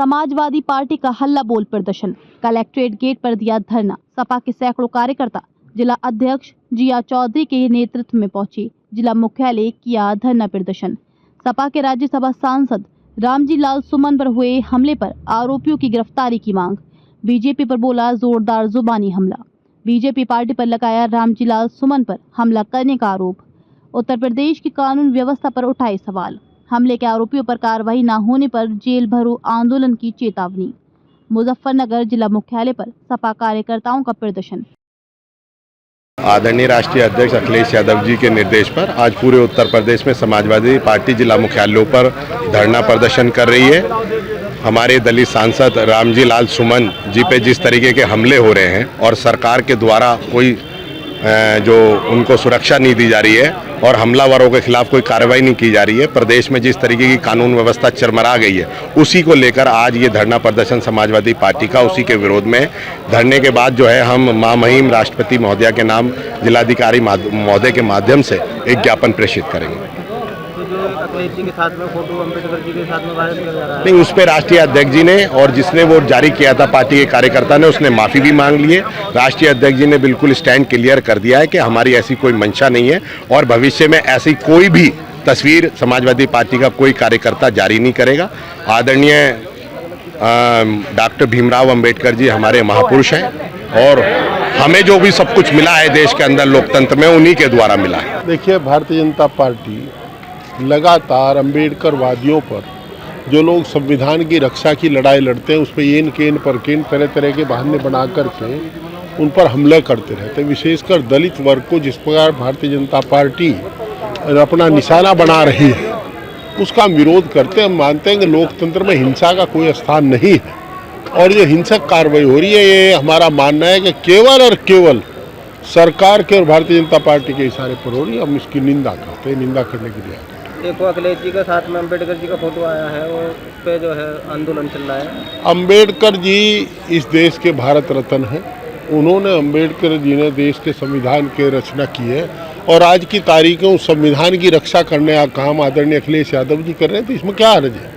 Samajwadi party का हल्ला बोल प्रदर्शन, कलेक्ट्रेट गेट पर दिया धरना। सपा के सैकड़ों कार्यकर्ता जिला अध्यक्ष जिया चौधरी के नेतृत्व में पहुंचे जिला मुख्यालय, किया धरना प्रदर्शन। सपा के राज्यसभा सांसद रामजी लाल सुमन पर हुए हमले पर आरोपियों की गिरफ्तारी की मांग। बीजेपी पर बोला जोरदार जुबानी हमला। बीजेपी पार्टी पर लगाया रामजी लाल सुमन पर हमला करने का आरोप। उत्तर प्रदेश की कानून व्यवस्था पर उठाए सवाल। हमले के आरोपियों पर कार्रवाई न होने पर जेल भरो आंदोलन की चेतावनी। मुजफ्फरनगर जिला मुख्यालय पर सपा कार्यकर्ताओं का प्रदर्शन। आदरणीय राष्ट्रीय अध्यक्ष अखिलेश यादव जी के निर्देश पर आज पूरे उत्तर प्रदेश में समाजवादी पार्टी जिला मुख्यालयों पर धरना प्रदर्शन कर रही है। हमारे दलित सांसद रामजी लाल सुमन जी पे जिस तरीके के हमले हो रहे हैं और सरकार के द्वारा कोई जो उनको सुरक्षा नहीं दी जा रही है और हमलावरों के खिलाफ कोई कार्रवाई नहीं की जा रही है, प्रदेश में जिस तरीके की कानून व्यवस्था चरमरा गई है, उसी को लेकर आज ये धरना प्रदर्शन समाजवादी पार्टी का उसी के विरोध में। धरने के बाद जो है हम महामहिम राष्ट्रपति महोदया के नाम जिलाधिकारी महोदय के माध्यम से एक ज्ञापन प्रेषित करेंगे। अखिलेश जी के साथ में फोटो अम्बेडकर जी के साथ में वायरल किया जा रहा है। नहीं, उस पर राष्ट्रीय अध्यक्ष जी ने और जिसने वो जारी किया था पार्टी के कार्यकर्ता ने, उसने माफी भी मांग ली है। राष्ट्रीय अध्यक्ष जी ने बिल्कुल स्टैंड क्लियर कर दिया है कि हमारी ऐसी कोई मंशा नहीं है और भविष्य में ऐसी कोई भी तस्वीर समाजवादी पार्टी का कोई कार्यकर्ता जारी नहीं करेगा। आदरणीय डॉक्टर भीमराव अंबेडकर जी हमारे महापुरुष हैं और हमें जो भी सब कुछ मिला है देश के अंदर लोकतंत्र में, उन्हीं के द्वारा मिला है। देखिए, भारतीय जनता पार्टी लगातार अम्बेडकर वादियों पर, जो लोग संविधान की रक्षा की लड़ाई लड़ते हैं, उस पर येन केन पर केन तरह तरह के बहाने बना करके उन पर हमले करते रहते हैं। विशेषकर दलित वर्ग को जिस प्रकार भारतीय जनता पार्टी अपना निशाना बना रही है, उसका हम विरोध करते हैं। हम मानते हैं कि लोकतंत्र में हिंसा का कोई स्थान नहीं है और ये हिंसक कार्रवाई हो रही है, ये हमारा मानना है कि केवल और केवल सरकार के और भारतीय जनता पार्टी के इशारे पर हो रही है। हम इसकी निंदा करते हैं, निंदा करने के लिए। देखो, अखिलेश जी के साथ में अम्बेडकर जी का फोटो आया है और उस पर जो है आंदोलन चल रहा है। अम्बेडकर जी इस देश के भारत रत्न हैं। उन्होंने, अम्बेडकर जी ने देश के संविधान की रचना की है और आज की तारीख में उस संविधान की रक्षा करने का काम आदरणीय अखिलेश यादव जी कर रहे हैं, तो इसमें क्या हर्ज है?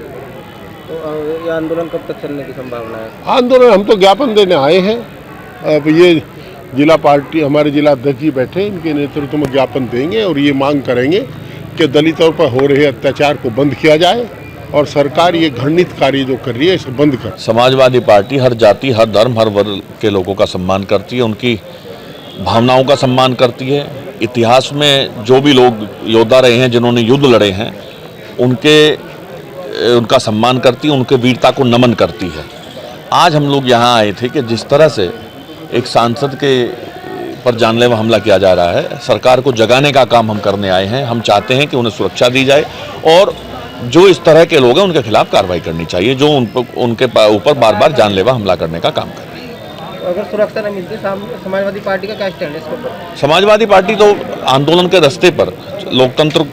तो ये आंदोलन कब तक चलने की संभावना है? आंदोलन हम तो ज्ञापन देने आए हैं। अब ये जिला पार्टी, हमारे जिला अध्यक्ष जी बैठे, इनके नेतृत्व में ज्ञापन देंगे और ये मांग करेंगे कि दलितों पर हो रहे अत्याचार को बंद किया जाए और सरकार ये घृणित कार्य जो कर रही है इसे बंद कर। समाजवादी पार्टी हर जाति, हर धर्म, हर वर्ग के लोगों का सम्मान करती है, उनकी भावनाओं का सम्मान करती है। इतिहास में जो भी लोग योद्धा रहे हैं, जिन्होंने युद्ध लड़े हैं, उनका सम्मान करती है, उनके वीरता को नमन करती है। आज हम लोग यहाँ आए थे कि जिस तरह से एक सांसद के पर जानलेवा हमला किया जा रहा है, सरकार को जगाने का काम हम करने आए हैं। हम चाहते हैं कि उन्हें सुरक्षा दी जाए और जो इस तरह के लोग हैं उनके खिलाफ कार्रवाई करनी चाहिए, जो उनके ऊपर बार बार जानलेवा हमला करने का काम कर रहे हैं। अगर सुरक्षा नहीं मिलती, समाजवादी पार्टी का क्या स्टैंड है इसके ऊपर? समाजवादी पार्टी तो आंदोलन के रास्ते पर लोकतंत्र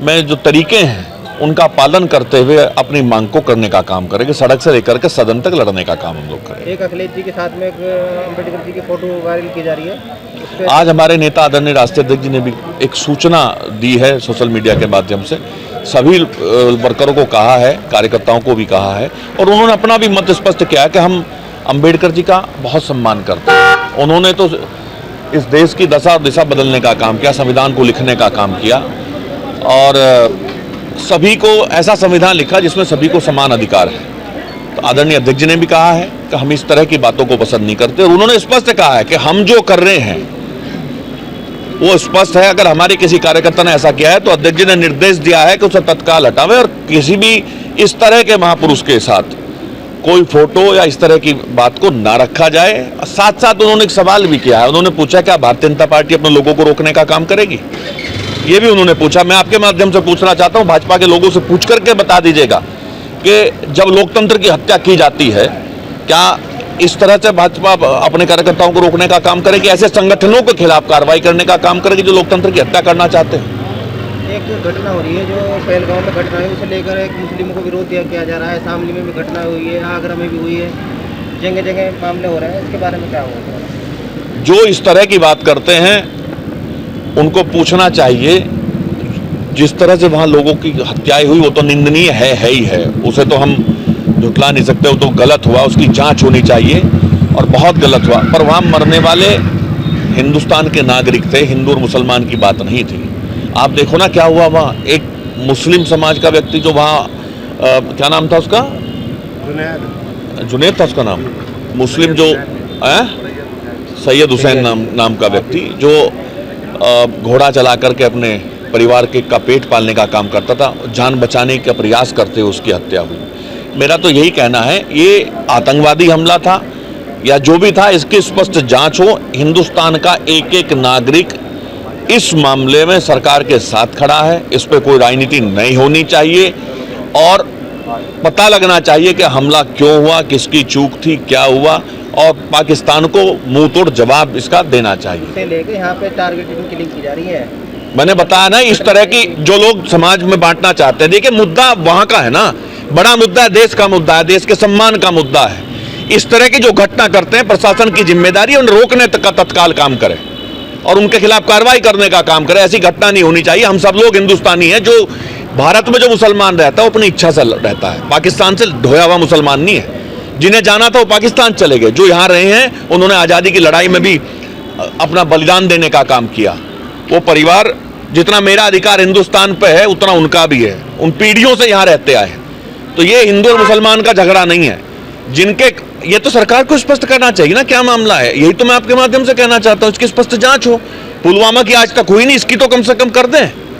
में जो तरीके हैं उनका पालन करते हुए अपनी मांग को करने का काम करेंगे। सड़क से लेकर के सदन तक लड़ने का काम हम लोग करेंगे। एक अखिलेश जी के साथ में एक अम्बेडकर जी की फोटो वायरल की जा रही है। आज हमारे नेता आदरणीय राष्ट्रीय अध्यक्ष जी ने भी एक सूचना दी है सोशल मीडिया के माध्यम से। सभी वर्करों को कहा है, कार्यकर्ताओं को भी कहा है और उन्होंने अपना भी मत स्पष्ट किया है कि हम अम्बेडकर जी का बहुत सम्मान करते हैं। उन्होंने तो इस देश की दशा दिशा बदलने का काम किया, संविधान को लिखने का काम किया और सभी को ऐसा संविधान लिखा जिसमें सभी को समान अधिकार है। तो आदरणीय अध्यक्ष जी ने भी कहा है कि हम इस तरह की बातों को पसंद नहीं करते और उन्होंने स्पष्ट कहा है कि हम जो कर रहे हैं वो स्पष्ट है। अगर हमारे किसी कार्यकर्ता ने ऐसा किया है तो अध्यक्ष जी ने निर्देश दिया है कि उसे तत्काल हटावे और किसी भी इस तरह के महापुरुष के साथ कोई फोटो या इस तरह की बात को ना रखा जाए। साथ साथ उन्होंने एक सवाल भी किया है, उन्होंने पूछा क्या भारतीय जनता पार्टी अपने लोगों को रोकने का काम करेगी? ये भी उन्होंने पूछा। मैं आपके माध्यम से पूछना चाहता हूं, भाजपा के लोगों से पूछ करके बता दीजिएगा कि जब लोकतंत्र की हत्या की जाती है, क्या इस तरह से भाजपा अपने कार्यकर्ताओं को रोकने का काम करेगी? ऐसे संगठनों के खिलाफ कार्रवाई करने का काम करेगी जो लोकतंत्र की हत्या करना चाहते हैं? एक घटना हो रही है जो पहलगांव में घटना है, उसे लेकर एक मुस्लिमों को विरोध किया जा रहा है। शामली में भी घटना हुई है, आगरा में भी हुई है, जगह जगह मामले हो रहे हैं। इसके बारे में क्या होगा? जो इस तरह की बात करते हैं उनको पूछना चाहिए। जिस तरह से वहाँ लोगों की हत्याएं हुई वो तो निंदनीय है ही है, उसे तो हम झुटला नहीं सकते, वो तो गलत हुआ, उसकी जांच होनी चाहिए और बहुत गलत हुआ। पर वहाँ मरने वाले हिंदुस्तान के नागरिक थे, हिंदू और मुसलमान की बात नहीं थी। आप देखो ना क्या हुआ वहाँ, एक मुस्लिम समाज का व्यक्ति जो वहाँ क्या नाम था उसका, जुनैद था उसका नाम, मुस्लिम जो सैयद हुसैन नाम का व्यक्ति जो घोड़ा चला करके अपने परिवार के का पेट पालने का काम करता था, जान बचाने का प्रयास करते हुए उसकी हत्या हुई। मेरा तो यही कहना है, ये आतंकवादी हमला था या जो भी था, इसकी स्पष्ट जांच हो। हिंदुस्तान का एक एक नागरिक इस मामले में सरकार के साथ खड़ा है, इस पर कोई राजनीति नहीं होनी चाहिए और पता लगना चाहिए कि हमला क्यों हुआ, किसकी चूक थी, क्या हुआ, और पाकिस्तान को मुंह तोड़ जवाब इसका देना चाहिए। इसे लेके यहाँ पे टारगेटेड किलिंग की जा रही है। मैंने बताया ना, इस तरह की जो लोग समाज में बांटना चाहते हैं, देखिए मुद्दा वहां का है ना, बड़ा मुद्दा है, देश का मुद्दा है, देश के सम्मान का मुद्दा है। इस तरह की जो घटना करते हैं, प्रशासन की जिम्मेदारी उन रोकने का तत्काल काम करे और उनके खिलाफ कार्रवाई करने का काम करे। ऐसी घटना नहीं होनी चाहिए। हम सब लोग हिंदुस्तानी हैं। जो भारत में जो मुसलमान रहता है वो अपनी इच्छा से रहता है, पाकिस्तान से ढोया हुआ मुसलमान नहीं है। जिन्हें जाना था वो पाकिस्तान चले गए, जो यहाँ रहे हैं उन्होंने आज़ादी की लड़ाई में भी अपना बलिदान देने का काम किया। वो परिवार, जितना मेरा अधिकार हिंदुस्तान पे है उतना उनका भी है, उन पीढ़ियों से यहाँ रहते आए। तो ये हिंदू और मुसलमान का झगड़ा नहीं है। जिनके, ये तो सरकार को स्पष्ट करना चाहिए ना क्या मामला है। यही तो मैं आपके माध्यम से कहना चाहता हूँ, इसकी स्पष्ट जांच हो। पुलवामा की आज तक हुई नहीं, इसकी तो कम से कम कर दें।